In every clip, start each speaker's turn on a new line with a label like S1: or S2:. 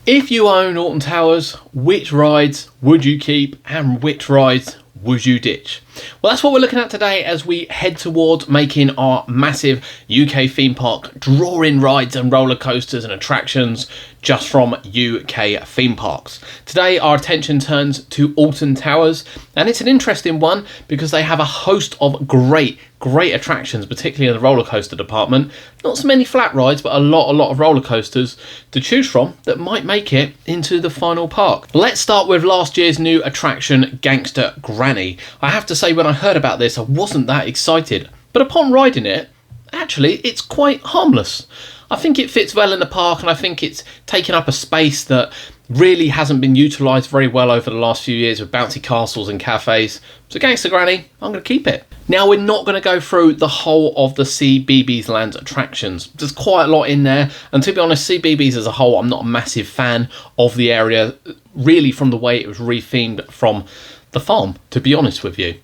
S1: If you own Alton Towers, which rides would you keep and which rides would you ditch? Well, that's what we're looking at today as we head towards making our massive UK theme park draw-in rides and roller coasters and attractions just from UK theme parks. Today our attention turns to Alton Towers, and it's an interesting one because they have a host of great attractions, particularly in the roller coaster department. Not so many flat rides, but a lot of roller coasters to choose from that might make it into the final park. Let's start with last year's new attraction, Gangsta Granny. I have to say, when I heard about this, I wasn't that excited, but upon riding it, actually it's quite harmless. I think it fits well in the park, and I think it's taken up a space that really hasn't been utilised very well over the last few years with bouncy castles and cafes. So Gangsta Granny, I'm going to keep it. Now, we're not going to go through the whole of the CBeebies Land attractions. There's quite a lot in there, and to be honest, CBeebies as a whole, I'm not a massive fan of the area, really, from the way it was rethemed from the farm, to be honest with you.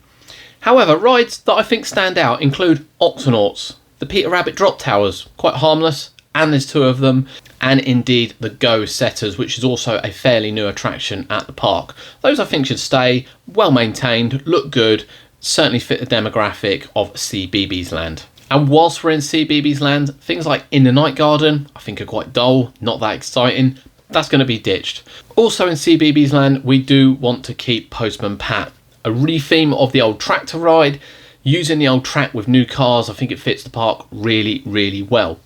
S1: However, rides that I think stand out include Octonauts, the Peter Rabbit Drop Towers, quite harmless, and there's two of them, and indeed the Go Setters, which is also a fairly new attraction at the park. Those I think should stay, well maintained, look good, certainly fit the demographic of CBeebies Land. And whilst we're in CBeebies Land, things like In the Night Garden I think are quite dull, not that exciting. That's going to be ditched. Also in CBeebies Land, we do want to keep Postman Pat, a retheme of the old tractor ride, using the old track with new cars. I think it fits the park really well.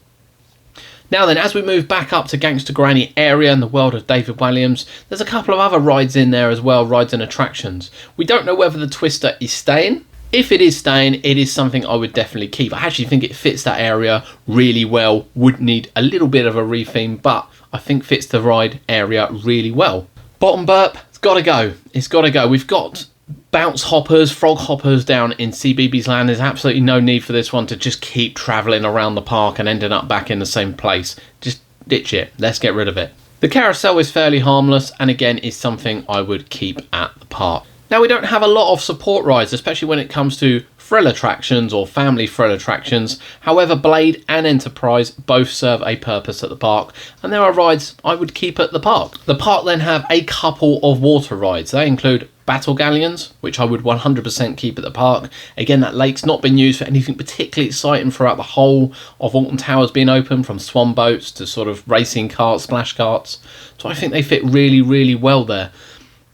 S1: Now then, as we move back up to Gangsta Granny area and the world of David Walliams, there's a couple of other rides in there as well, rides and attractions. We don't know whether the Twister is staying. If it is staying, it is something I would definitely keep. I actually think it fits that area really well. Would need a little bit of a retheme, but I think fits the ride area really well. Bottom Burp, it's got to go. It's got to go. We've got bounce hoppers, frog hoppers down in CBeebies Land. There's absolutely no need for this one to just keep travelling around the park and ending up back in the same place. Just ditch it. Let's get rid of it. The carousel is fairly harmless, and again is something I would keep at the park. Now, we don't have a lot of support rides, especially when it comes to thrill attractions or family thrill attractions. However, Blade and Enterprise both serve a purpose at the park, and there are rides I would keep at the park. The park then have a couple of water rides. They include Battle Galleons, which I would 100% keep at the park. Again, that lake's not been used for anything particularly exciting throughout the whole of Alton Towers being open, from swan boats to sort of racing carts, splash carts. So I think they fit really well there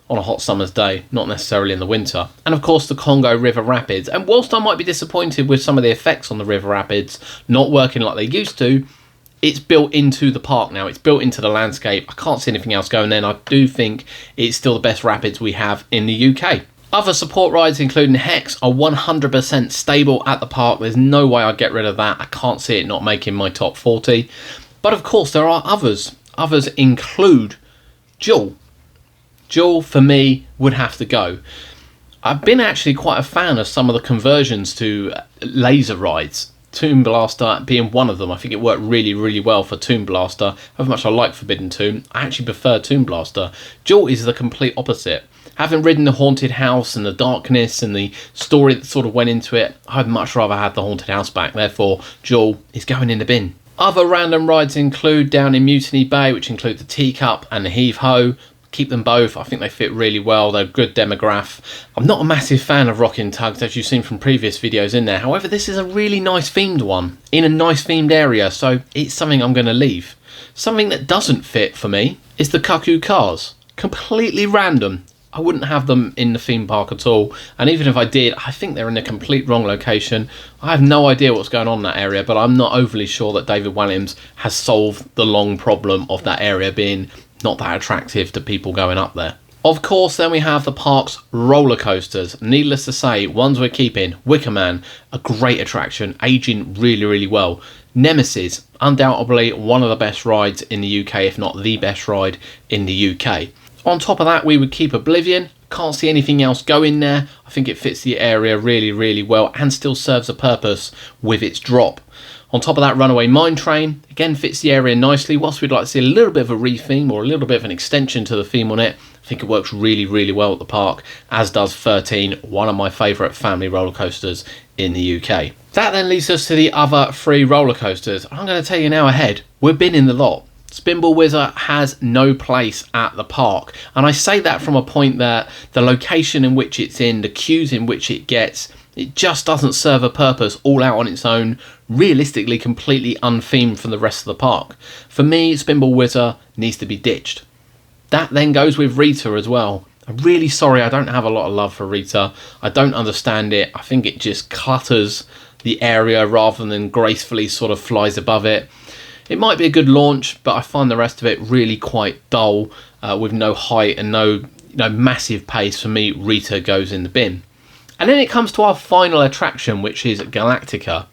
S1: on a hot summer's day, not necessarily in the winter. And of course the Congo River Rapids. And whilst I might be disappointed with some of the effects on the River Rapids not working like they used to, it's built into the park now. It's built into the landscape. I can't see anything else going there, and I do think it's still the best rapids we have in the UK. Other support rides, including Hex, are 100% stable at the park. There's no way I'd get rid of that. I can't see it not making my top 40. But of course there are others. Others include Jewel. Jewel, for me, would have to go. I've been actually quite a fan of some of the conversions to laser rides. Tomb Blaster being one of them. I think it worked really well for Tomb Blaster. However much I like Forbidden Tomb, I actually prefer Tomb Blaster. Jewel is the complete opposite. Having ridden the haunted house and the darkness and the story that sort of went into it, I'd much rather have the haunted house back. Therefore, Jewel is going in the bin. Other random rides include down in Mutiny Bay, which include the Teacup and the Heave Ho. Keep them both. I think they fit really well. They're good demograph. I'm not a massive fan of Rockin' Tugs, as you've seen from previous videos in there. However, this is a really nice themed one in a nice themed area, so it's something I'm going to leave. Something that doesn't fit for me is the Cuckoo Cars. Completely random. I wouldn't have them in the theme park at all, and even if I did, I think they're in a complete wrong location. I have no idea what's going on in that area, but I'm not overly sure that David Walliams has solved the long problem of that area being not that attractive to people going up there. Of course, then we have the park's roller coasters. Needless to say, ones we're keeping. Wicker Man, a great attraction, aging really well. Nemesis, undoubtedly one of the best rides in the UK, if not the best ride in the UK. On top of that, we would keep Oblivion. Can't see anything else going there. I think it fits the area really well and still serves a purpose with its drop. On top of that, Runaway Mine Train, again fits the area nicely. Whilst we'd like to see a little bit of a retheme or a little bit of an extension to the theme on it, I think it works really well at the park, as does 13, one of my favourite family roller coasters in the UK. That then leads us to the other three roller coasters. I'm going to tell you now ahead, we've been in the lot. Spinball Whizzer has no place at the park, and I say that from a point that the location in which it's in, the queues in which it gets, it just doesn't serve a purpose all out on its own, realistically completely unthemed from the rest of the park. For me, Spinball Whizzer needs to be ditched. That then goes with Rita as well. I'm really sorry, I don't have a lot of love for Rita. I don't understand it. I think it just clutters the area rather than gracefully sort of flies above it. It might be a good launch, but I find the rest of it really quite dull, with no height and no massive pace. For me, Rita goes in the bin. And then it comes to our final attraction, which is Galactica.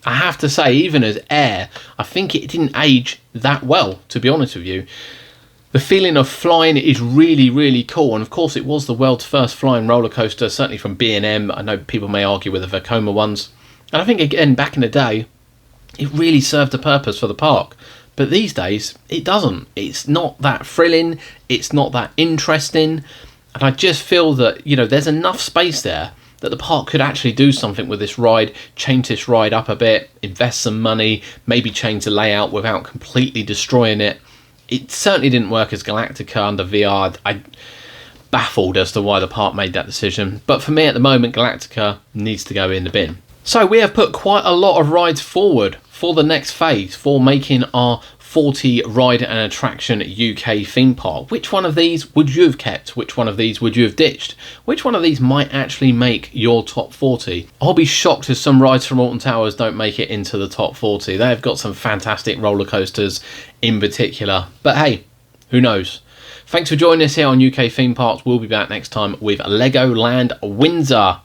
S1: I have to say, even as air, I think it didn't age that well, to be honest with you. The feeling of flying is really, really cool. And of course, it was the world's first flying roller coaster, certainly from B&M. I know people may argue with the Vekoma ones. And I think, again, back in the day, it really served a purpose for the park. But these days, it doesn't. It's not that thrilling. It's not that interesting. And I just feel that, there's enough space there that the park could actually do something with this ride, change this ride up a bit, invest some money, maybe change the layout without completely destroying it. It certainly didn't work as Galactica under VR. I'm baffled as to why the park made that decision. But for me at the moment, Galactica needs to go in the bin. So we have put quite a lot of rides forward for the next phase, for making our 40 ride and attraction UK theme park. Which one of these would you have kept? Which one of these would you have ditched? Which one of these might actually make your top 40? I'll be shocked if some rides from Alton Towers don't make it into the top 40. They've got some fantastic roller coasters in particular. But hey, who knows? Thanks for joining us here on UK Theme Parks. We'll be back next time with Legoland Windsor.